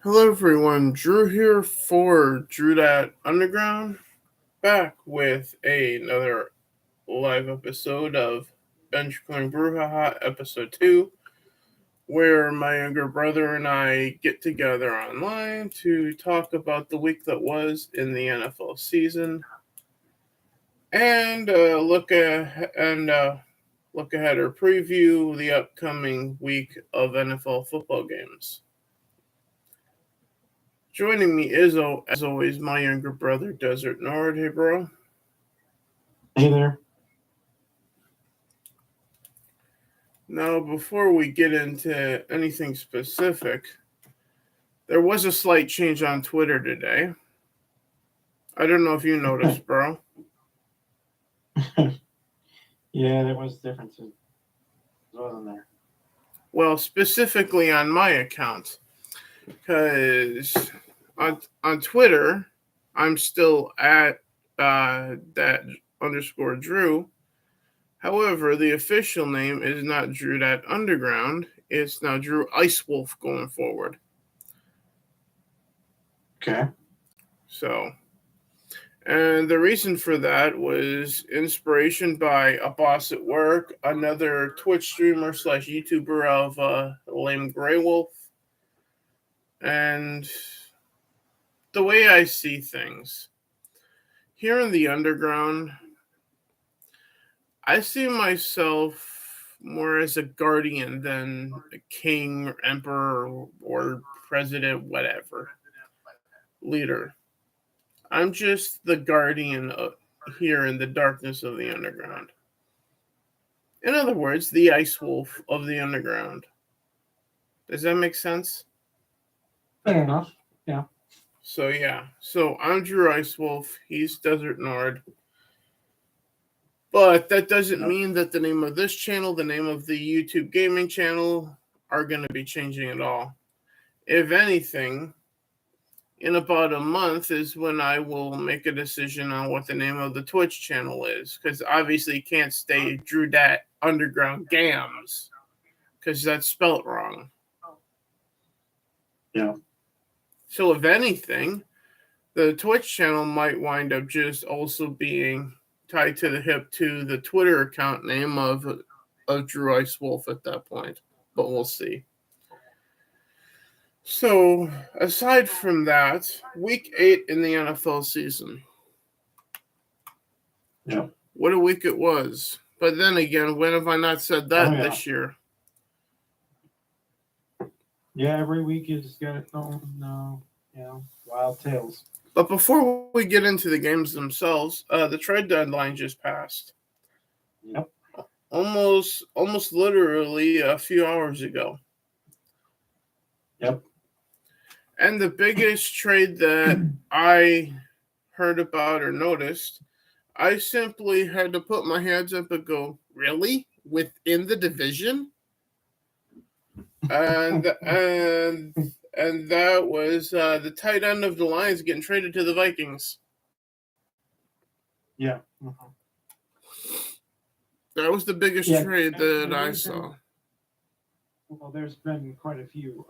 Hello everyone, Drew here for Drew That Underground, back with another live episode of Bench Coin Brouhaha Ep.2, where my younger brother and I get together online to talk about the week that was in the NFL season and look ahead or preview the upcoming week of NFL football games. Joining me is, as always, my younger brother, Desert Nord. Hey, bro. Hey there. Now, before we get into anything specific, there was a slight change on Twitter today. I don't know if you noticed, bro. Yeah, there was differences, wasn't there? Well, specifically on my account, because on Twitter, I'm still at that underscore Drew. However, the official name is not Drew That Underground. It's now Drew Ice Wolf going forward. Okay. So, and the reason for that was inspiration by a boss at work, another Twitch streamer slash YouTuber of Lame Grey Wolf, and the way I see things here in the underground, I see myself more as a guardian than a king, or emperor, or president, whatever leader. I'm just the guardian here in the darkness of the underground. In other words, the ice wolf of the underground. Does that make sense? Fair enough. Yeah. So I'm Drew Ice Wolf. He's Desert Nord. But that doesn't Yep. mean that the name of this channel, the name of the YouTube gaming channel, are going to be changing at all. If anything, in about a month is when I will make a decision on what the name of the Twitch channel is. Because obviously you can't stay Drew Dat Underground Gams. Because that's spelt wrong. Yeah. So if anything, the Twitch channel might wind up just also being tied to the hip to the Twitter account name of Drew Ice Wolf at that point. But we'll see. So, aside from that, week 8 in the NFL season. Yeah. What a week it was. But then again, when have I not said that this year? Yeah, every week is got its own, wild tales. But before we get into the games themselves, the trade deadline just passed. Yep. Almost literally a few hours ago. Yep. And the biggest trade that I heard about or noticed, I simply had to put my hands up and go, really? Within the division? And that was the tight end of the Lions getting traded to the Vikings. Yeah. Mm-hmm. That was the biggest trade that I saw. Well, there's been quite a few.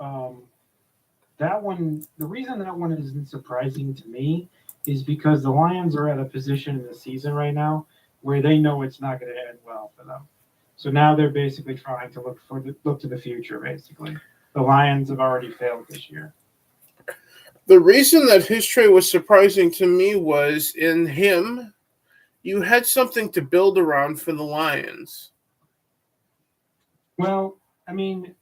That one, the reason that one isn't surprising to me is because the Lions are at a position in the season right now where they know it's not going to end well for them. So now they're basically trying to look to the future. Basically, the Lions have already failed this year. The reason that his trade was surprising to me was in him, you had something to build around for the Lions. Well, I mean,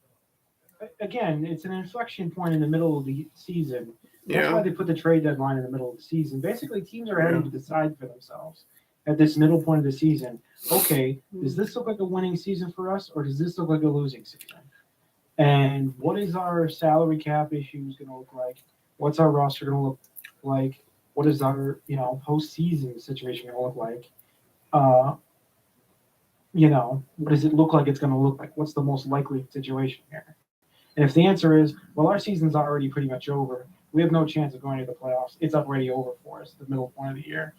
again, it's an inflection point in the middle of the season. That's why they put the trade deadline in the middle of the season. Basically, teams are having to decide for themselves at this middle point of the season. Okay, does this look like a winning season for us, or does this look like a losing season? And what is our salary cap issues going to look like? What's our roster going to look like? What is our postseason situation going to look like? What does it look like it's going to look like? What's the most likely situation here? And if the answer is, well, our season's already pretty much over, we have no chance of going to the playoffs, it's already over for us, the middle point of the year,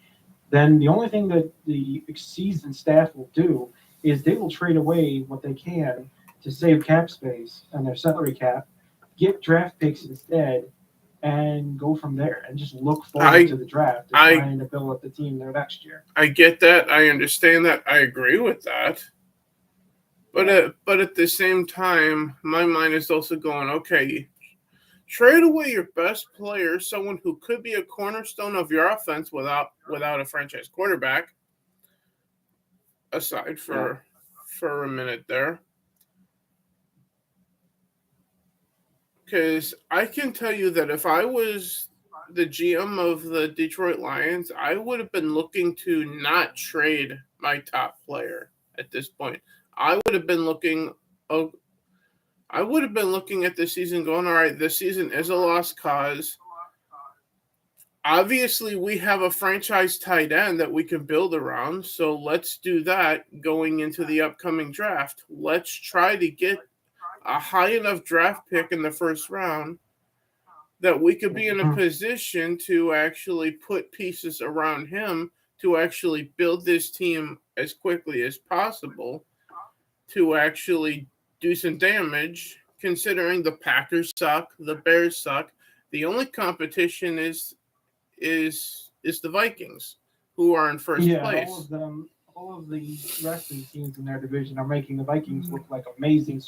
then the only thing that the season staff will do is they will trade away what they can to save cap space and their salary cap, get draft picks instead, and go from there and just look forward to the draft and trying to build up the team there next year. I get that. I understand that. I agree with that. But at the same time, my mind is also going, okay, trade away your best player, someone who could be a cornerstone of your offense without a franchise quarterback. Aside for a minute there. Because I can tell you that if I was the GM of the Detroit Lions, I would have been looking to not trade my top player at this point. I would have been looking at the season going, all right, this season is a lost cause. Obviously, we have a franchise tight end that we can build around, so let's do that going into the upcoming draft. Let's try to get a high enough draft pick in the first round that we could be in a position to actually put pieces around him to actually build this team as quickly as possible to actually do some damage, considering the Packers suck, the Bears suck. The only competition is the Vikings, who are in first place. All of the rest of the teams in their division are making the Vikings look like amazing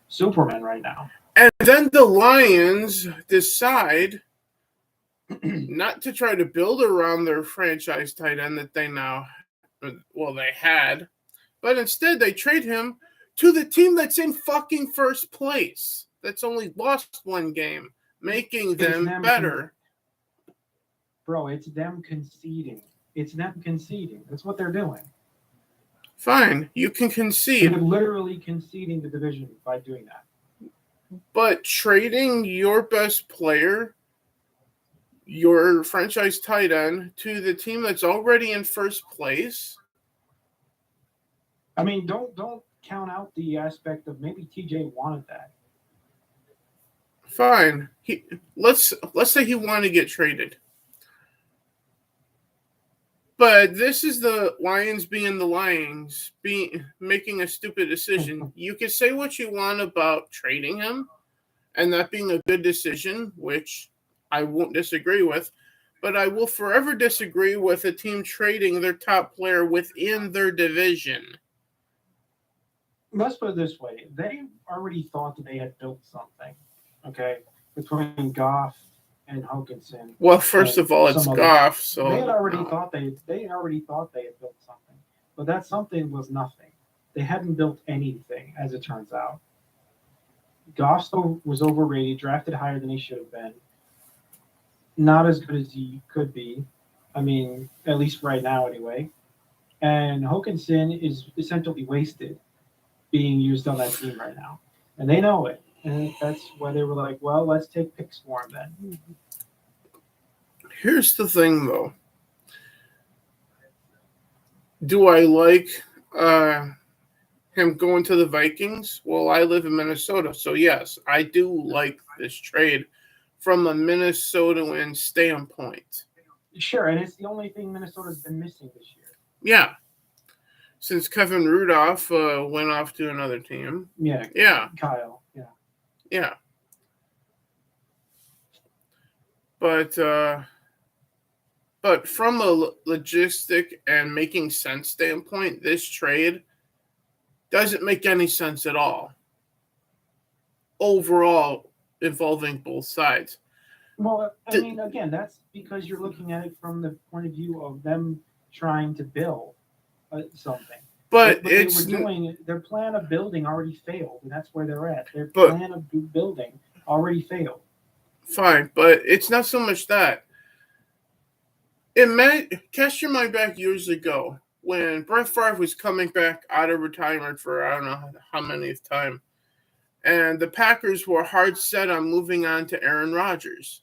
Superman right now. And then the Lions decide not to try to build around their franchise tight end that they had, but instead they trade him to the team that's in fucking first place, that's only lost one game, making them better. Bro, it's them conceding. That's what they're doing. Fine, you can concede. They're literally conceding the division by doing that. But trading your best player, your franchise tight end, to the team that's already in first place. I mean, don't count out the aspect of maybe TJ wanted that. Fine. Let's say he wanted to get traded. But this is the Lions being the Lions, making a stupid decision. You can say what you want about trading him and that being a good decision, which I won't disagree with, but I will forever disagree with a team trading their top player within their division. Let's put it this way. They already thought that they had built something, okay, between Goff and Hawkinson. Well, first of all, it's Goff. So they had already thought they had built something, but that something was nothing. They hadn't built anything, as it turns out. Goff still was overrated, drafted higher than he should have been. Not as good as he could be. I mean, at least right now, anyway. And Hawkinson is essentially wasted being used on that team right now, and they know it. And that's why they were like, well, let's take picks for him then. Here's the thing, though. Do I like him going to the Vikings? Well, I live in Minnesota, so yes, I do like this trade from a Minnesotan standpoint. Sure, and it's the only thing Minnesota's been missing this year. Yeah. Since Kevin Rudolph went off to another team. Yeah. Kyle. Yeah. But from a logistic and making sense standpoint, this trade doesn't make any sense at all. Overall, involving both sides. Well, I mean, again, that's because you're looking at it from the point of view of them trying to build something. But their plan of building already failed, and that's where they're at. Their plan of building already failed. Fine, but it's not so much that. Cast your mind back years ago when Brett Favre was coming back out of retirement for I don't know how many time, and the Packers were hard set on moving on to Aaron Rodgers.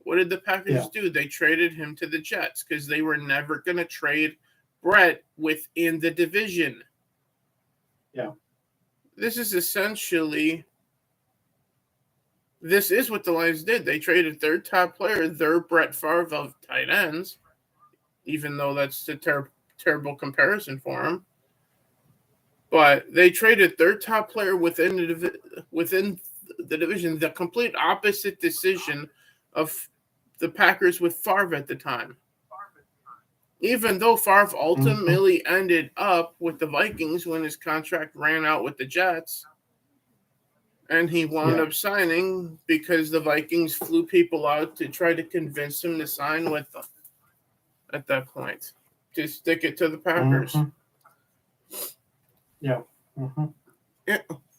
What did the Packers do? They traded him to the Jets because they were never going to trade Brett within the division. Yeah. This is what the Lions did. They traded their top player, their Brett Favre of tight ends, even though that's a terrible comparison for him. But they traded their top player within the division, the complete opposite decision of the Packers with Favre at the time. Even though Favre ultimately ended up with the Vikings when his contract ran out with the Jets, and he wound up signing because the Vikings flew people out to try to convince him to sign with them at that point. To stick it to the Packers. Yeah.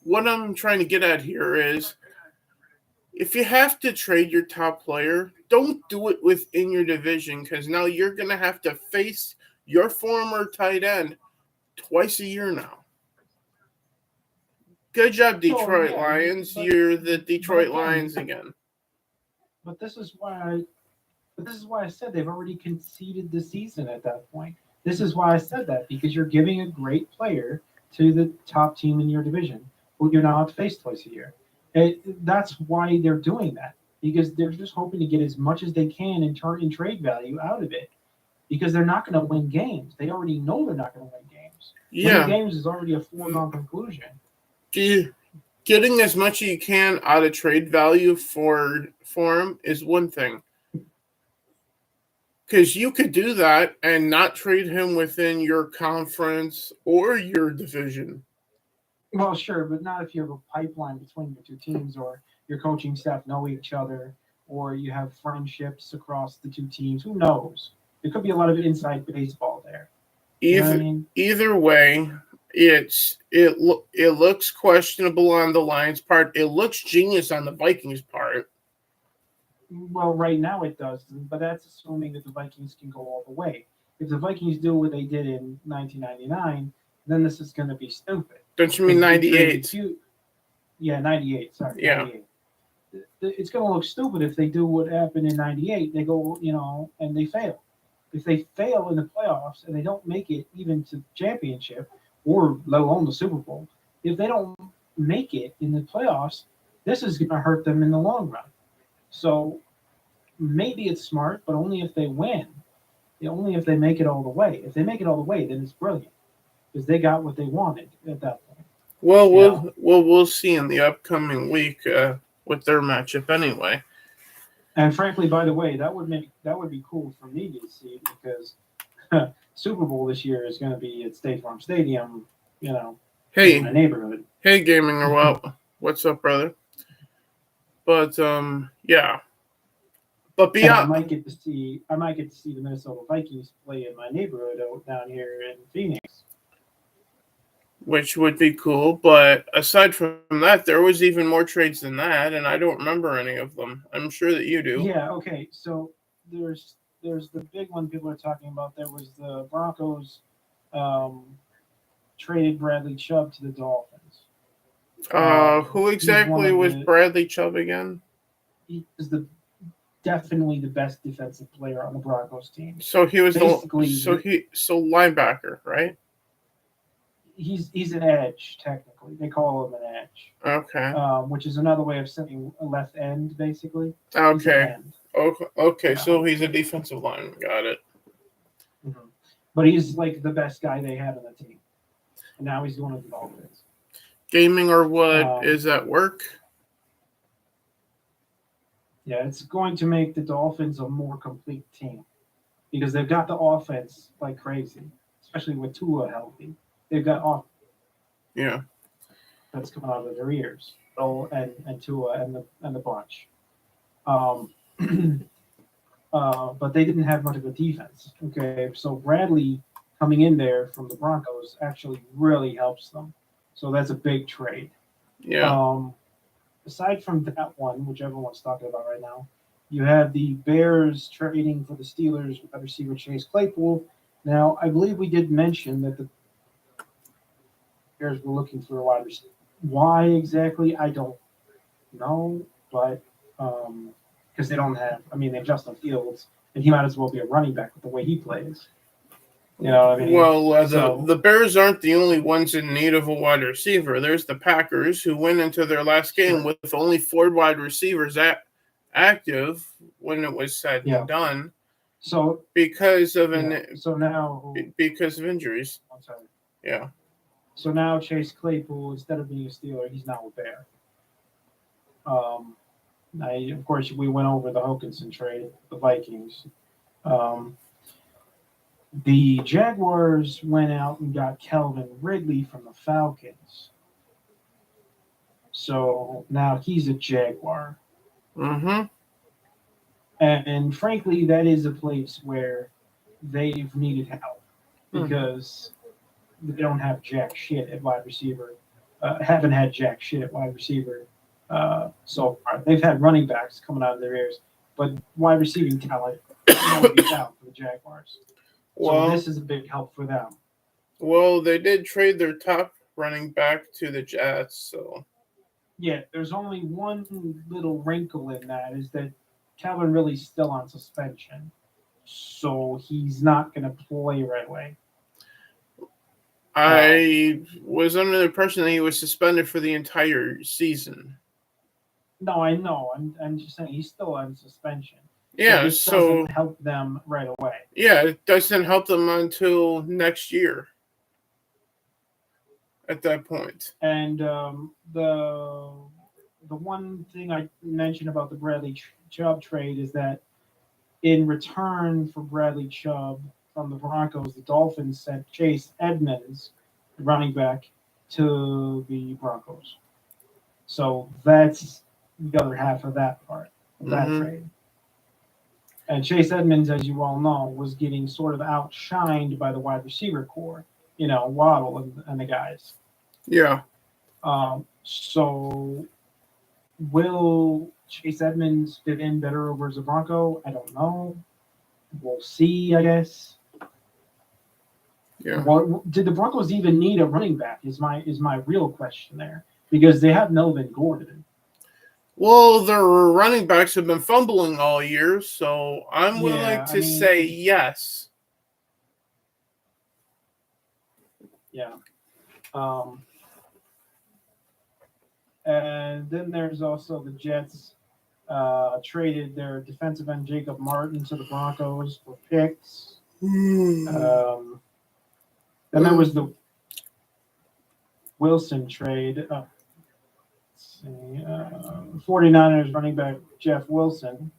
What I'm trying to get at here is, if you have to trade your top player, don't do it within your division, because now you're going to have to face your former tight end twice a year now. Good job, Detroit Lions. You're the Detroit Lions again. But this is why I said they've already conceded the season at that point. This is why I said that, because you're giving a great player to the top team in your division, who you're now have to face twice a year. That's why they're doing that, because they're just hoping to get as much as they can in trade value out of it, because they're not going to win games. They already know they're not going to win games. Winning games is already a foregone conclusion. Getting as much as you can out of trade value for him is one thing. Because you could do that and not trade him within your conference or your division. Well, sure, but not if you have a pipeline between the two teams, or your coaching staff know each other, or you have friendships across the two teams. Who knows? There could be a lot of inside baseball there. Either way, it looks questionable on the Lions' part. It looks genius on the Vikings' part. Well, right now it does, but that's assuming that the Vikings can go all the way. If the Vikings do what they did in 1999, then this is going to be stupid. Don't you mean 98? Yeah, 98. Sorry, yeah. 98. It's going to look stupid if they do what happened in 98. They go, and they fail. If they fail in the playoffs and they don't make it even to championship, or let alone the Super Bowl, if they don't make it in the playoffs, this is going to hurt them in the long run. So maybe it's smart, but only if they win. Only if they make it all the way. If they make it all the way, then it's brilliant, because they got what they wanted at that point. Well, we'll see in the upcoming week with their matchup anyway. And frankly, by the way, that would be cool for me to see, because Super Bowl this year is going to be at State Farm Stadium. In my neighborhood. Hey, Gaming or Robb, what's up, brother? But yeah. But beyond, I might get to see the Minnesota Vikings play in my neighborhood down here in Phoenix, which would be cool. But aside from that, there was even more trades than that, and I don't remember any of them. I'm sure that you do. Yeah. Okay. So there's the big one people are talking about. There was the Broncos traded Bradley Chubb to the Dolphins. Who exactly was Bradley Chubb again? He was definitely the best defensive player on the Broncos team. So he was linebacker, right? He's an edge, technically. They call him an edge. Okay. Which is another way of saying a left end, basically. Okay. Okay. Yeah. So he's a defensive lineman. Got it. Mm-hmm. But he's like the best guy they had on the team, and now he's doing the Dolphins. Gaming or what is at work? Yeah, it's going to make the Dolphins a more complete team, because they've got the offense like crazy, especially with Tua healthy. They've got offense. Yeah. That's coming out of their ears. And Tua and the bunch. But they didn't have much of a defense. Okay, so Bradley coming in there from the Broncos actually really helps them. So that's a big trade. Yeah. Aside from that one, which everyone's talking about right now, you have the Bears trading for the Steelers wide receiver Chase Claypool. Now, I believe we did mention that the Bears were looking for a wide receiver. Why exactly, I don't know, but because they don't have, they have Justin Fields, and he might as well be a running back with the way he plays. You know what I mean? Well, the Bears aren't the only ones in need of a wide receiver. There's the Packers, who went into their last game with only 4 wide receivers active when it was said and done. So because of because of injuries. I'm sorry. Yeah. So now Chase Claypool, instead of being a Steeler, he's now a Bear. Of course, we went over the Hawkinson trade, the Vikings. The Jaguars went out and got Calvin Ridley from the Falcons. So now he's a Jaguar. Mm-hmm. And frankly, that is a place where they've needed help because they don't have jack shit at wide receiver. Haven't had jack shit at wide receiver so far. They've had running backs coming out of their ears, but wide receiving talent gets out for the Jaguars. So this is a big help for them. Well, they did trade their top running back to the Jets, so. Yeah, there's only one little wrinkle in that is that Calvin Ridley's still on suspension, so he's not going to play right away. I was under the impression that he was suspended for the entire season. No, I know. I'm just saying he's still on suspension. Yeah, this doesn't help them right away. Yeah, it doesn't help them until next year. At that point. And the one thing I mentioned about the Bradley Chubb trade is that in return for Bradley Chubb from the Broncos, the Dolphins sent Chase Edmonds, running back, to the Broncos. So that's the other half of that part of that trade. And Chase Edmonds, as you all know, was getting sort of outshined by the wide receiver core, Waddle and the guys. Yeah. So will Chase Edmonds fit in better over as a Bronco? I don't know. We'll see, I guess. Yeah. Did the Broncos even need a running back? Is my real question there, because they have Melvin Gordon. Well, their running backs have been fumbling all year, so I'm willing to say yes. Yeah. And then there's also the Jets traded their defensive end Jacob Martin to the Broncos for picks. Then there was the Wilson trade. Let's see, 49ers running back Jeff Wilson.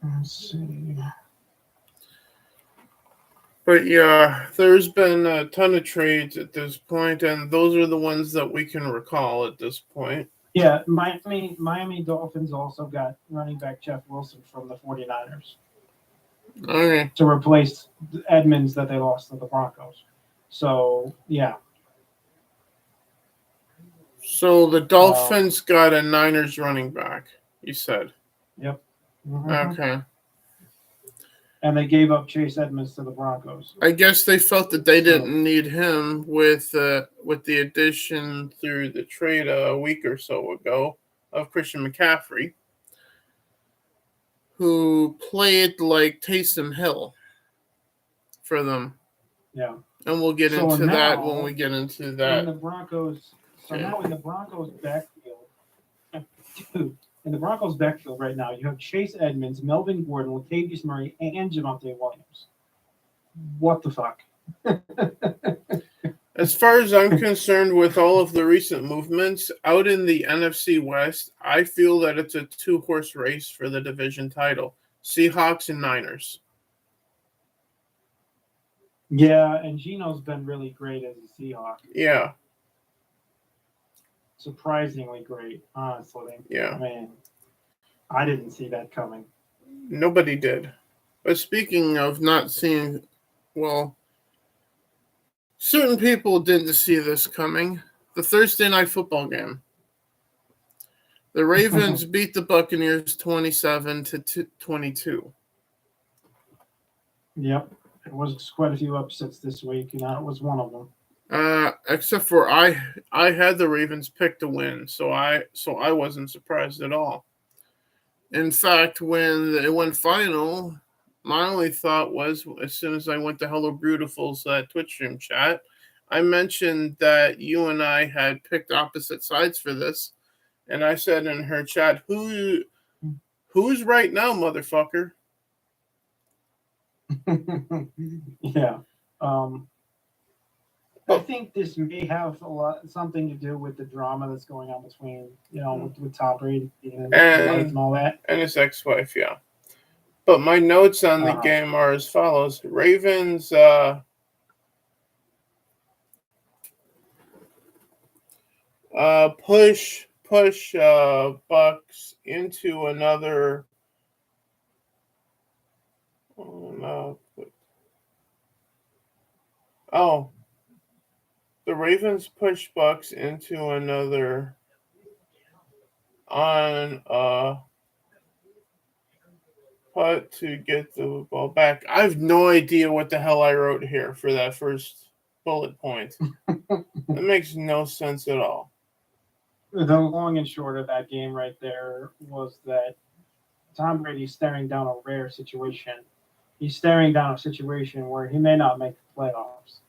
Let's see. But yeah, there's been a ton of trades at this point, and those are the ones that we can recall at this point. Yeah, Miami Dolphins also got running back Jeff Wilson from the 49ers. Okay. To replace Edmonds that they lost to the Broncos. So, yeah. So the Dolphins got a Niners running back, you said? Yep. Mm-hmm. Okay. And they gave up Chase Edmonds to the Broncos. I guess they felt that they didn't need him with the addition through the trade a week or so ago of Christian McCaffrey, who played like Taysom Hill for them. Yeah. And we'll get into that when we get into that. In the Broncos, now in the Broncos backfield, in the Broncos backfield right now, you have Chase Edmonds, Melvin Gordon, Latavius Murray, and Javonte Williams. What the fuck? As far as I'm concerned, with all of the recent movements out in the NFC West, I feel that it's a two-horse race for the division title. Seahawks and Niners. Yeah, and Geno's been really great as a Seahawk. Yeah. Surprisingly great, honestly. Yeah. I mean, I didn't see that coming. Nobody did. But speaking of not seeing, well, certain people didn't see this coming. The Thursday night football game. The Ravens beat the Buccaneers 27-22. Yep. There was quite a few upsets this week, and that was one of them. Except for I had the Ravens pick to win, so I wasn't surprised at all. In fact, when it went final, my only thought was, as soon as I went to Hello Beautiful's Twitch stream chat, I mentioned that you and I had picked opposite sides for this, and I said in her chat, "Who's right now, motherfucker?" Yeah. I think this may have something to do with the drama that's going on between, with Tom Brady and all that. And his ex-wife, yeah. But my notes on the game are as follows. Ravens push Bucks into another. Oh no! Oh, the Ravens push Bucks into another on putt to get the ball back. I have no idea what the hell I wrote here for that first bullet point. That makes no sense at all. The long and short of that game right there was that Tom Brady's staring down a rare situation. He's staring down a situation where he may not make the playoffs.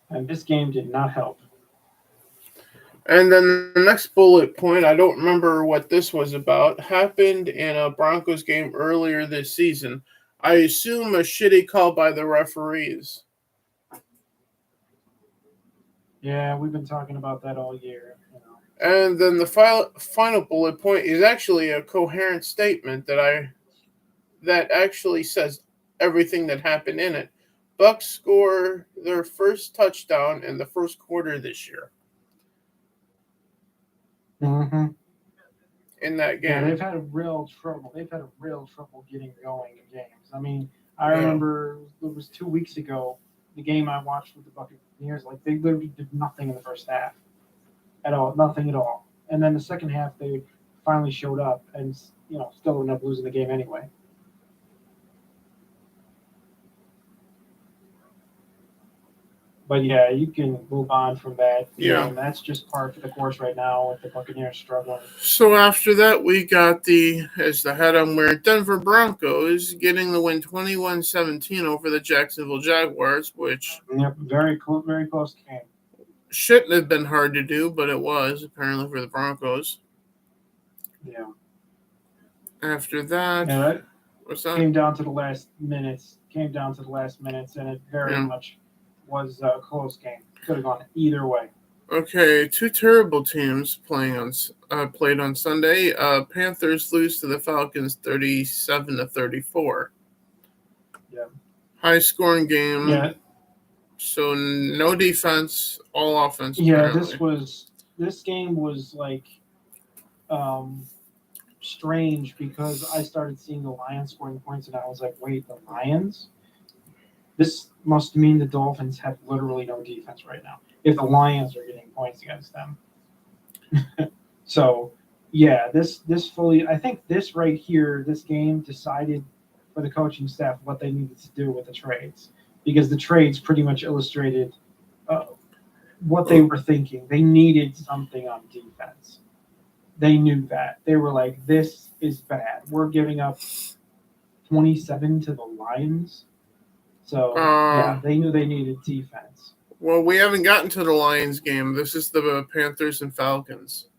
And this game did not help. And then the next bullet point, I don't remember what this was about, happened in a Broncos game earlier this season. I assume a shitty call by the referees. Yeah, we've been talking about that all year. And then the final bullet point is actually a coherent statement that actually says everything that happened in it. Bucks score their first touchdown in the first quarter this year. Mm-hmm. In that game. Yeah, they've had a real trouble. They've had a real trouble getting going in games. I mean, I remember it was 2 weeks ago, the game I watched with the Buccaneers, like they literally did nothing in the first half at all, nothing at all. And then the second half, they finally showed up and, still ended up losing the game anyway. But yeah, you can move on from that. Yeah. And that's just par for the course right now with the Buccaneers struggling. So after that, we got as the head I'm wearing, Denver Broncos getting the win 21-17 over the Jacksonville Jaguars, which very close game. Shouldn't have been hard to do, but it was apparently for the Broncos. Yeah. After that, what's that? Came down to the last minutes, and it very much was a close game. Could have gone either way. Okay, two terrible teams played on Sunday. Panthers lose to the Falcons 37-34. Yeah. High scoring game. Yeah. So no defense, all offense. Yeah, apparently. this game was like strange because I started seeing the Lions scoring points and I was like, wait, the Lions? This must mean the Dolphins have literally no defense right now if the Lions are getting points against them. So, yeah, I think this right here, this game decided for the coaching staff what they needed to do with the trades because the trades pretty much illustrated what they were thinking. They needed something on defense. They knew that. They were like, this is bad. We're giving up 27 to the Lions. So, yeah, they knew they needed defense. Well, we haven't gotten to the Lions game. This is the Panthers and Falcons.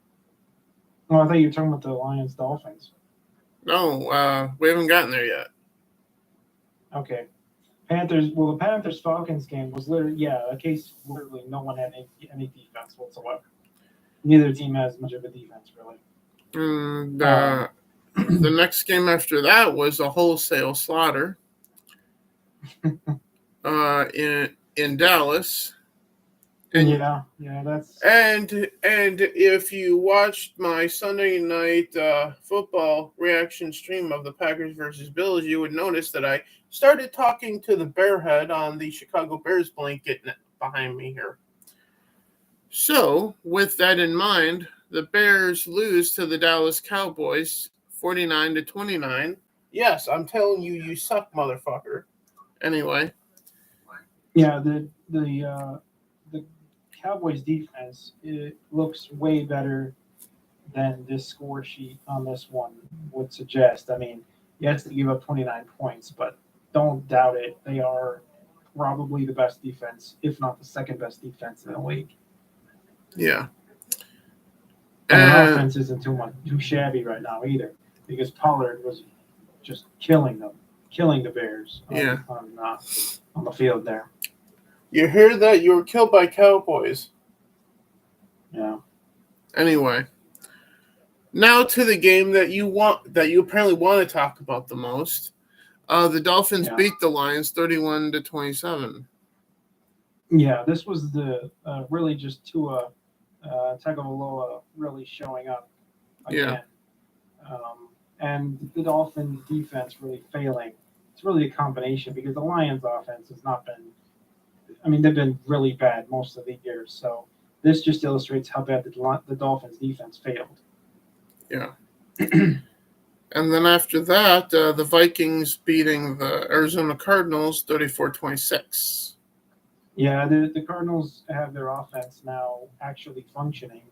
Oh, I thought you were talking about the Lions-Dolphins. No, we haven't gotten there yet. Okay. The Panthers-Falcons game was literally, a case literally no one had any defense whatsoever. Neither team has much of a defense, really. The next game after that was a wholesale slaughter in Dallas. And, that's. And if you watched my Sunday night football reaction stream of the Packers versus Bills, you would notice that I started talking to the Bearhead on the Chicago Bears blanket behind me here. So, with that in mind, the Bears lose to the Dallas Cowboys 49-29. Yes, I'm telling you, you suck, motherfucker. Anyway. Yeah, the Cowboys defense, it looks way better than this score sheet on this one would suggest. I mean, yes, they give up 29 points, but don't doubt it. They are probably the best defense, if not the second best defense in the league. Yeah. And their offense isn't too shabby right now either, because Pollard was just killing the Bears Yeah. on the field there. You hear that? You were killed by Cowboys. Yeah. Anyway, now to the game that you apparently want to talk about the most. The Dolphins beat the Lions 31-27. Yeah, this was the really just Tua Tagovailoa really showing up again. And the Dolphins defense really failing. It's really a combination because the Lions offense has not been, I mean, they've been really bad most of the year. So this just illustrates how bad the Dolphins defense failed. Yeah. And then after that, the Vikings beating the Arizona Cardinals 34-26. Yeah, the Cardinals have their offense now actually functioning,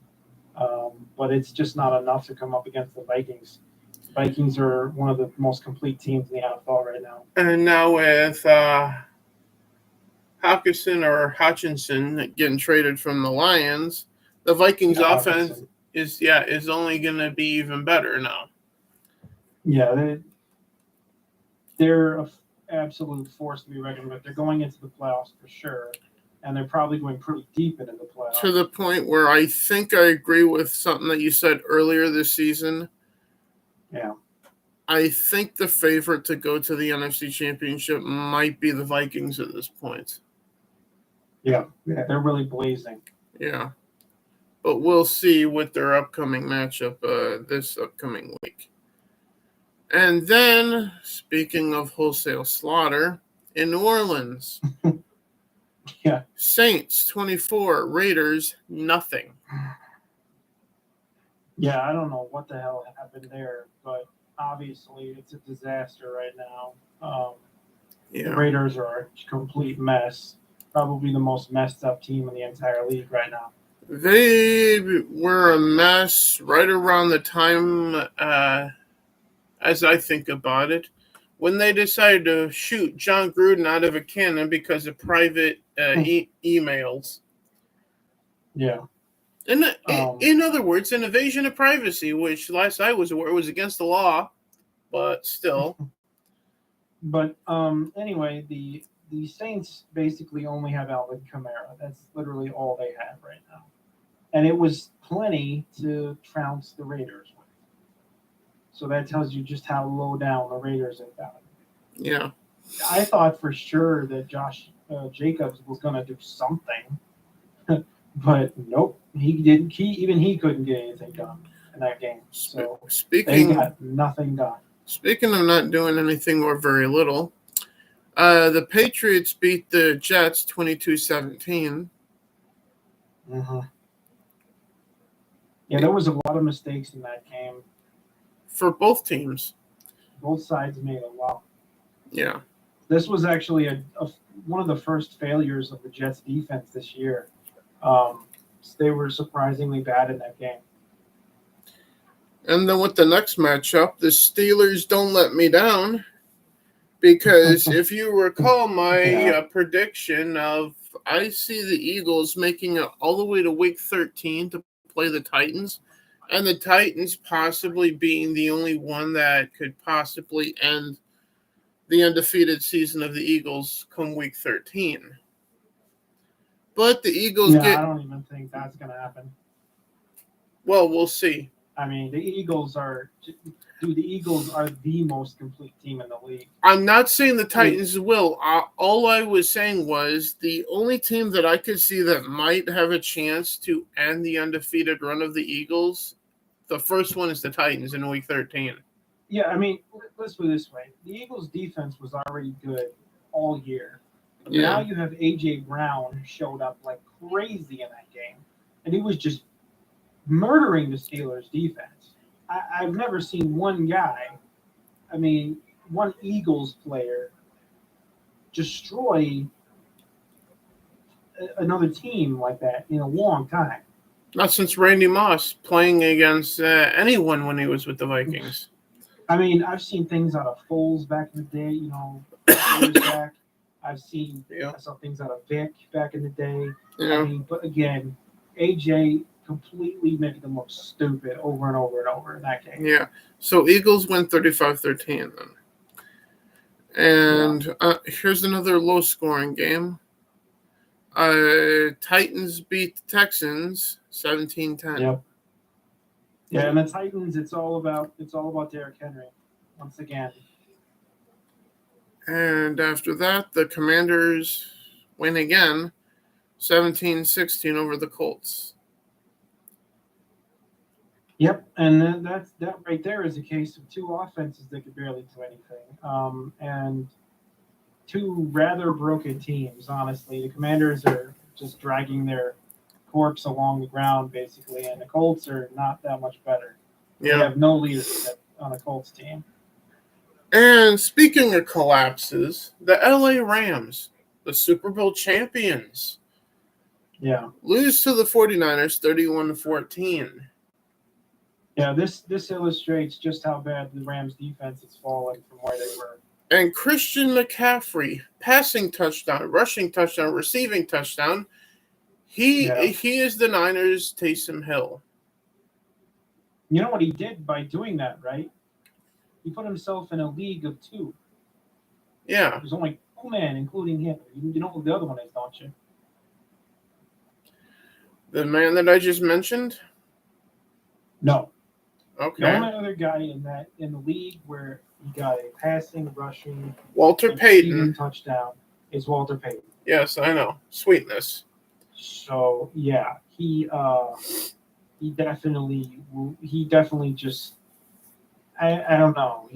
but it's just not enough to come up against the Vikings. The Vikings are one of the most complete teams in the NFL right now. And now with Hutchinson getting traded from the Lions, the Vikings offense is only going to be even better now. Yeah, they're an absolute force to be reckoned with. They're going into the playoffs for sure, and they're probably going pretty deep into the playoffs. To the point where I think I agree with something that you said earlier this season. Yeah. I think the favorite to go to the NFC Championship might be the Vikings at this point. Yeah, they're really blazing. Yeah. But we'll see with their upcoming matchup this upcoming week. And then, speaking of wholesale slaughter, in New Orleans, yeah, Saints 24, Raiders nothing. Yeah, I don't know what the hell happened there, but obviously it's a disaster right now. The Raiders are a complete mess. Probably the most messed up team in the entire league right now. They were a mess right around the time, as I think about it, when they decided to shoot John Gruden out of a cannon because of private emails. Yeah. In other words, an invasion of privacy, which last I was aware was against the law, but still. But anyway, the Saints basically only have Alvin Kamara. That's literally all they have right now. And it was plenty to trounce the Raiders with. So that tells you just how low down the Raiders have gotten. Yeah. I thought for sure that Josh Jacobs was going to do something. But nope, he didn't. He couldn't get anything done in that game. So they got nothing done. Speaking of not doing anything or very little, the Patriots beat the Jets 22-17. Mm-hmm. Yeah, there was a lot of mistakes in that game. For both teams. Both sides made a lot. Yeah. This was actually one of the first failures of the Jets defense this year. They were surprisingly bad in that game. And then with the next matchup, the Steelers don't let me down. Because if you recall my prediction of I see the Eagles making it all the way to week 13 to play the Titans, and the Titans possibly being the only one that could possibly end the undefeated season of the Eagles come week 13. But the Eagles I don't even think that's going to happen. Well, we'll see. I mean, the Eagles are the most complete team in the league. I'm not saying the Titans will. All I was saying was the only team that I could see that might have a chance to end the undefeated run of the Eagles, the first one is the Titans in week 13. Yeah, I mean, let's put it this way. The Eagles' defense was already good all year. Yeah. Now you have A.J. Brown who showed up like crazy in that game, and he was just murdering the Steelers' defense. I've never seen one Eagles player destroy another team like that in a long time. Not since Randy Moss playing against anyone when he was with the Vikings. I mean, I've seen things out of Foles back in the day, years back. I saw things out of Vic back in the day. Yeah. I mean, but again, AJ completely making them look stupid over and over and over in that game. Yeah. So Eagles win 35-13 then. And here's another low-scoring game. Titans beat the Texans 17-10. Yep. Yeah, and the Titans, it's all about Derrick Henry once again. And after that, the Commanders win again, 17-16 over the Colts. Yep, and that right there is a case of two offenses that could barely do anything, and two rather broken teams. Honestly, the Commanders are just dragging their corpse along the ground basically, and the Colts are not that much better. Yeah. They have no leadership on the Colts team. And speaking of collapses, the LA Rams, the Super Bowl champions, lose to the 49ers 31-14. Yeah, this illustrates just how bad the Rams defense has fallen from where they were. And Christian McCaffrey, passing touchdown, rushing touchdown, receiving touchdown. He is the Niners' Taysom Hill. You know what he did by doing that, right? He put himself in a league of two. Yeah. There's only two men, including him. You know who the other one is, don't you? The man that I just mentioned? No. Okay. The only other guy in the league where he got a passing, rushing, Walter Payton touchdown is Walter Payton. Yes, I know. Sweetness. So yeah, he definitely just I don't know.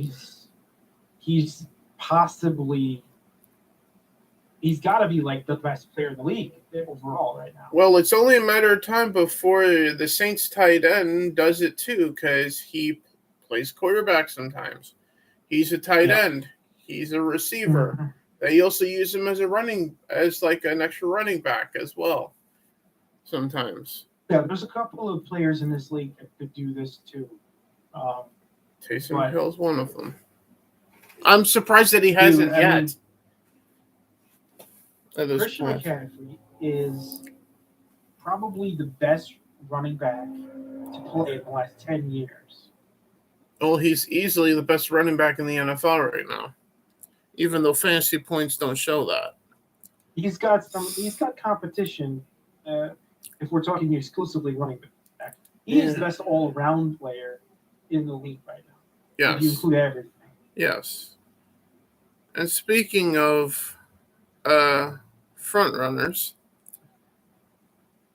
He's possibly he's got to be like the best player in the league overall right now. Well, it's only a matter of time before the Saints tight end does it too, because he plays quarterback sometimes. He's a tight end. He's a receiver. Mm-hmm. They also use him as like an extra running back as well. Sometimes. Yeah, there's a couple of players in this league that could do this too. Taysom Hill's one of them. I'm surprised that he hasn't yet. Christian McCaffrey is probably the best running back to play in the last 10 years. Well, he's easily the best running back in the NFL right now, even though fantasy points don't show that. He's got competition. If we're talking exclusively running back, he is the best all-around player in the league right now. Yes. If you include everything. Yes. And speaking of front runners,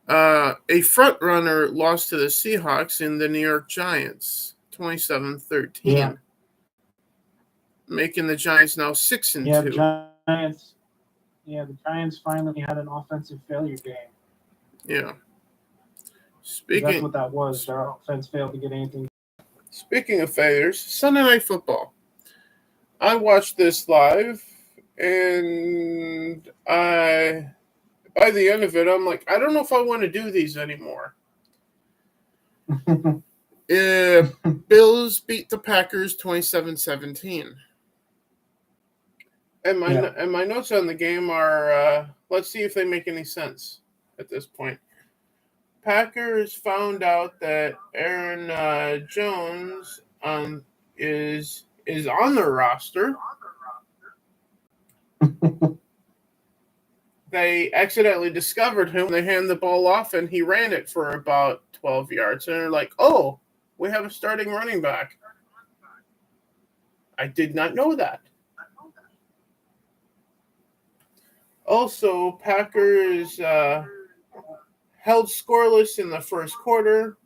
a front runner lost to the Seahawks in the New York Giants, 27-13, making the Giants now 6-2. The Giants finally had an offensive failure game. Yeah. That's what that was. Their offense failed to get anything. Speaking of failures, Sunday Night Football. I watched this live, and by the end of it, I'm like, I don't know if I want to do these anymore. Bills beat the Packers 27-17. And my notes on the game are, let's see if they make any sense at this point. Packers found out that Aaron Jones is on their roster. They accidentally discovered him. They handed the ball off, and he ran it for about 12 yards. And they're like, oh, we have a starting running back. I did not know that. Also, Packers held scoreless in the first quarter.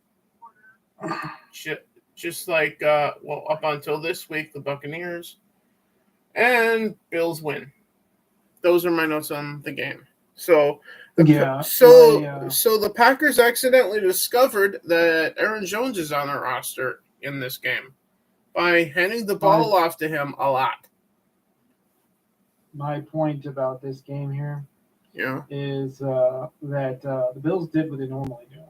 Just like, up until this week, the Buccaneers. And Bills win. Those are my notes on the game. So the Packers accidentally discovered that Aaron Jones is on their roster in this game by handing the ball off to him a lot. My point about this game here is that the Bills did what they normally do,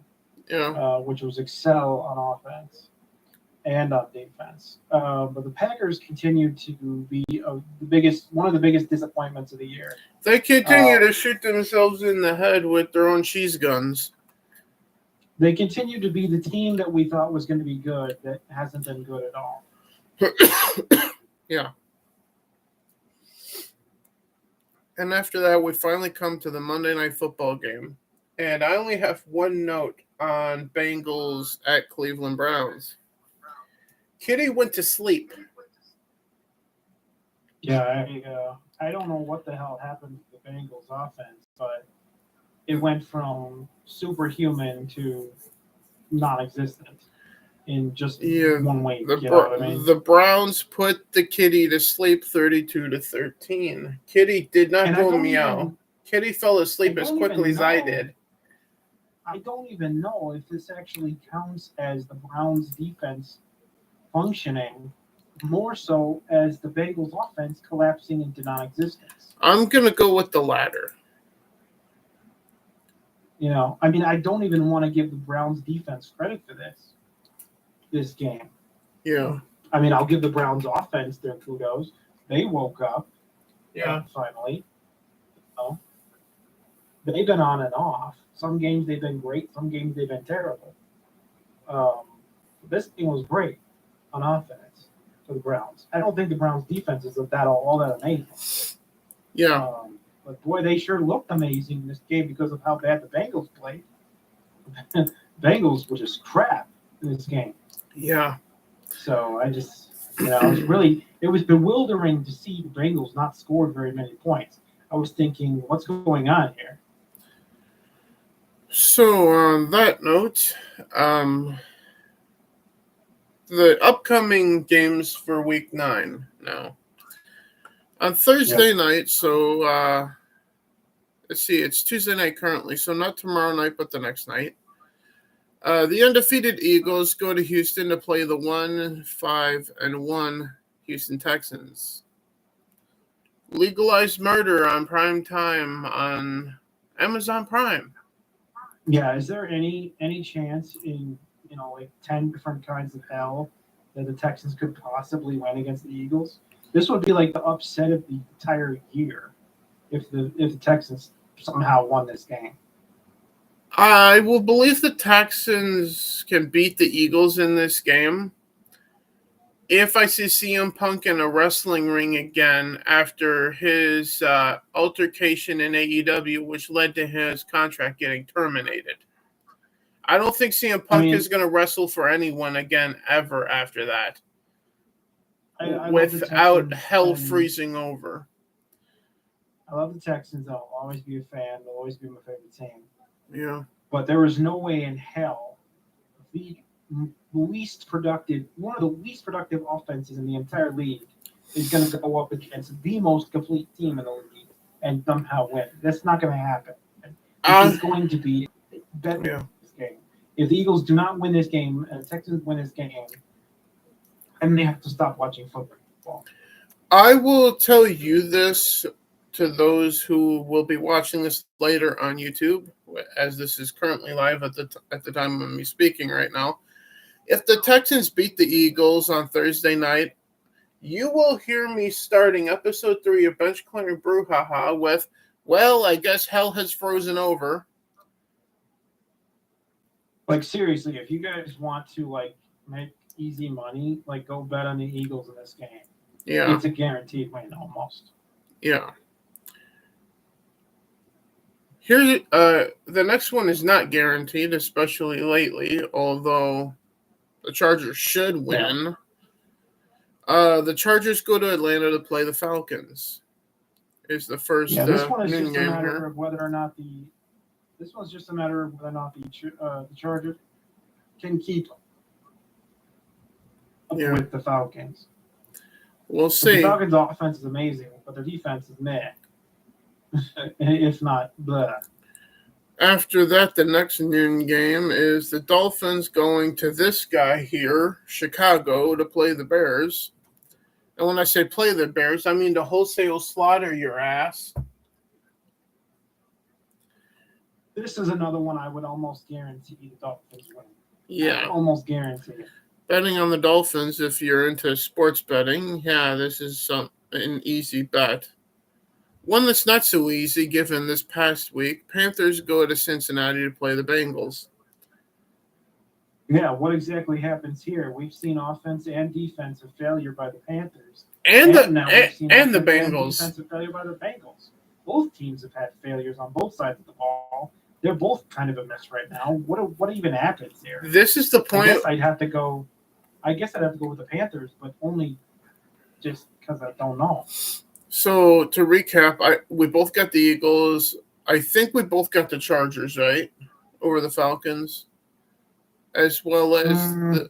which was excel on offense and on defense. But the Packers continue to be one of the biggest disappointments of the year. They continue to shoot themselves in the head with their own cheese guns. They continue to be the team that we thought was going to be good that hasn't been good at all. Yeah. And after that, we finally come to the Monday Night Football game. And I only have one note on Bengals at Cleveland Browns. Kitty went to sleep. Yeah, I don't know what the hell happened to the Bengals offense, but it went from superhuman to non-existent in just one week. You know what I mean? The Browns put the Kitty to sleep 32-13. Kitty did not go meow. Kitty fell asleep as quickly as I did. I don't even know if this actually counts as the Browns defense functioning more so as the Bengals offense collapsing into non-existence. I'm going to go with the latter. You know, I mean, I don't even want to give the Browns defense credit for this game. Yeah. I mean, I'll give the Browns offense their kudos. They woke up. Yeah. Finally. You know, they've been on and off. Some games they've been great. Some games they've been terrible. This game was great on offense for the Browns. I don't think the Browns defense is all that amazing. Yeah. But boy, they sure looked amazing in this game because of how bad the Bengals played. Bengals were just crap in this game. Yeah. So I just, it was bewildering to see the Bengals not score very many points. I was thinking, what's going on here? So on that note, the upcoming games for Week 9 now. On Thursday night, so let's see, it's Tuesday night currently, so not tomorrow night, but the next night. The undefeated Eagles go to Houston to play the 1-5-1 Houston Texans. Legalized Murder on prime time on Amazon Prime. Yeah, is there any chance in 10 different kinds of hell that the Texans could possibly win against the Eagles? This would be like the upset of the entire year if the Texans somehow won this game. I will believe the Texans can beat the Eagles in this game if I see CM Punk in a wrestling ring again after his altercation in AEW, which led to his contract getting terminated. I don't think CM Punk is going to wrestle for anyone again ever after that. Without hell freezing over. I love the Texans. I'll always be a fan. They'll always be my favorite team. Yeah. But there is no way in hell one of the least productive offenses in the entire league is going to go up against the most complete team in the league and somehow win. That's not going to happen. It's going to be better in this game. If the Eagles do not win this game and the Texans win this game, and they have to stop watching football. I will tell you this to those who will be watching this later on YouTube, as this is currently live at the time of me speaking right now. If the Texans beat the Eagles on Thursday night, you will hear me starting episode 3 of Bench Clearing Brouhaha with, well, I guess hell has frozen over. Like, seriously, if you guys want to, make easy money, go bet on the Eagles in this game. Yeah. It's a guaranteed win, almost. Yeah. Here's the next one is not guaranteed, especially lately, although the Chargers should win. Yeah. The Chargers go to Atlanta to play the Falcons. Is the first this one is noon just a game matter here. of whether or not the Chargers can keep up with the Falcons. We'll see. The Falcons' offense is amazing, but their defense is meh. If not, blah. After that, the next noon game is the Dolphins going to this guy here, Chicago, to play the Bears. And when I say play the Bears, I mean to wholesale slaughter your ass. This is another one I would almost guarantee the Dolphins win. Yeah. Almost guarantee it. Betting on the Dolphins, if you're into sports betting, this is an easy bet. One that's not so easy, given this past week, Panthers go to Cincinnati to play the Bengals. Yeah, what exactly happens here? We've seen offense and defensive failure by the Panthers. And the Bengals. And defensive failure by the Bengals. both teams have had failures on both sides of the ball. They're both kind of a mess right now. What even happens there? This is the point. I guess I'd have to go with the Panthers, but only just because I don't know. So to recap, we both got the Eagles. I think we both got the Chargers, right? Over the Falcons. As well as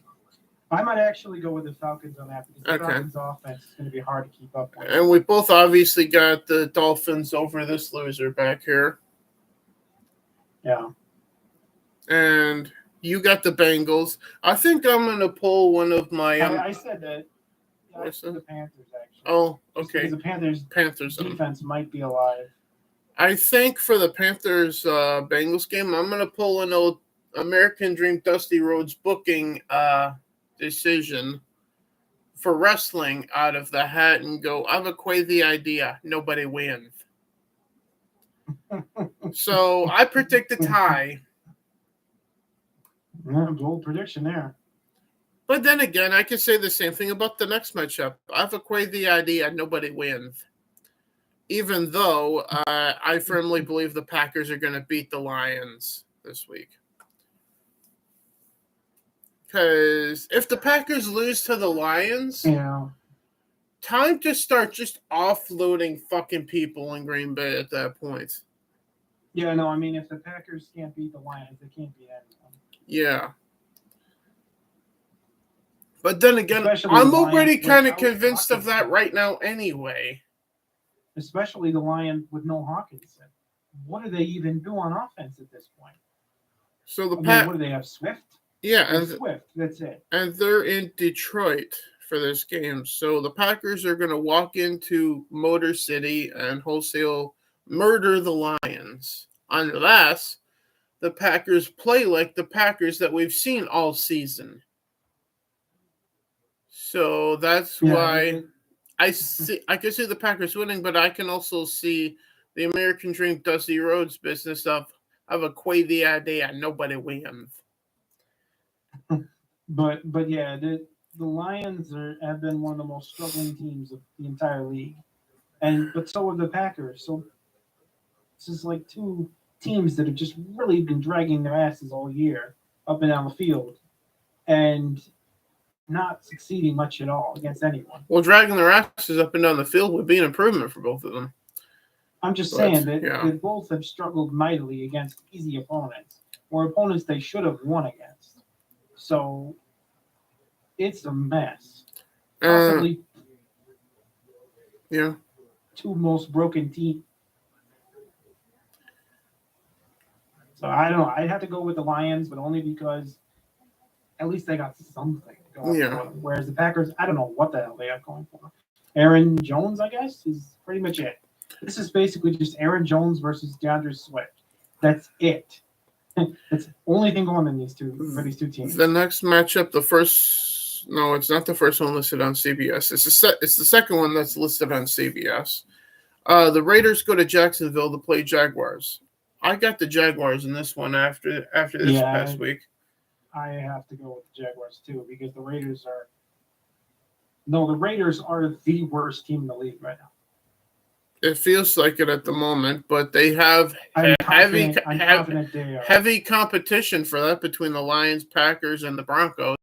I might actually go with the Falcons on that because the Falcons' offense is going to be hard to keep up with. And we both obviously got the Dolphins over this loser back here. Yeah. And you got the Bengals. I think I'm going to pull one of my... I said that. Yeah, I said the Panthers, actually. Oh, okay. Because the Panthers defense might be alive. I think for the Panthers Bengals game, I'm going to pull an old American Dream Dusty Rhodes booking decision for wrestling out of the hat and go, I've acquired the idea. Nobody wins. So I predict a tie. Bold prediction there. But then again, I could say the same thing about the next matchup. I've acquired the idea. Nobody wins. Even though I firmly believe the Packers are going to beat the Lions this week. Because if the Packers lose to the Lions, time to start just offloading fucking people in Green Bay at that point. Yeah, no, I mean, if the Packers can't beat the Lions, they can't beat anyone. Yeah. But then again, I'm already kind of convinced of that right now anyway. Especially the Lions with no Hawkins. What do they even do on offense at this point? So the what do they have, Swift? Yeah, and Swift. That's it. And they're in Detroit for this game. So the Packers are going to walk into Motor City and wholesale murder the Lions. Unless the Packers play like the Packers that we've seen all season. So that's why I can see the Packers winning, but I can also see the American Dream Dusty Rhodes business of a quavy idea. Nobody wins. But yeah, the Lions have been one of the most struggling teams of the entire league, but so have the Packers. So this is like two teams that have just really been dragging their asses all year up and down the field, and not succeeding much at all against anyone. Well, dragging their asses up and down the field would be an improvement for both of them. I'm just saying that they both have struggled mightily against easy opponents, or opponents they should have won against. So it's a mess. Possibly two most broken teams. So I don't know. I'd have to go with the Lions, but only because at least they got something going for them. Whereas the Packers, I don't know what the hell they have going for them. Aaron Jones, I guess, is pretty much it. This is basically just Aaron Jones versus DeAndre Swift. That's it. That's the only thing going on for these two teams. The next matchup, it's not the first one listed on CBS. It's the second one that's listed on CBS. The Raiders go to Jacksonville to play Jaguars. I got the Jaguars in this one after this past week. I have to go with the Jaguars too because the Raiders are the worst team in the league right now. It feels like it at the moment, but they have heavy competition for that between the Lions, Packers, and the Broncos.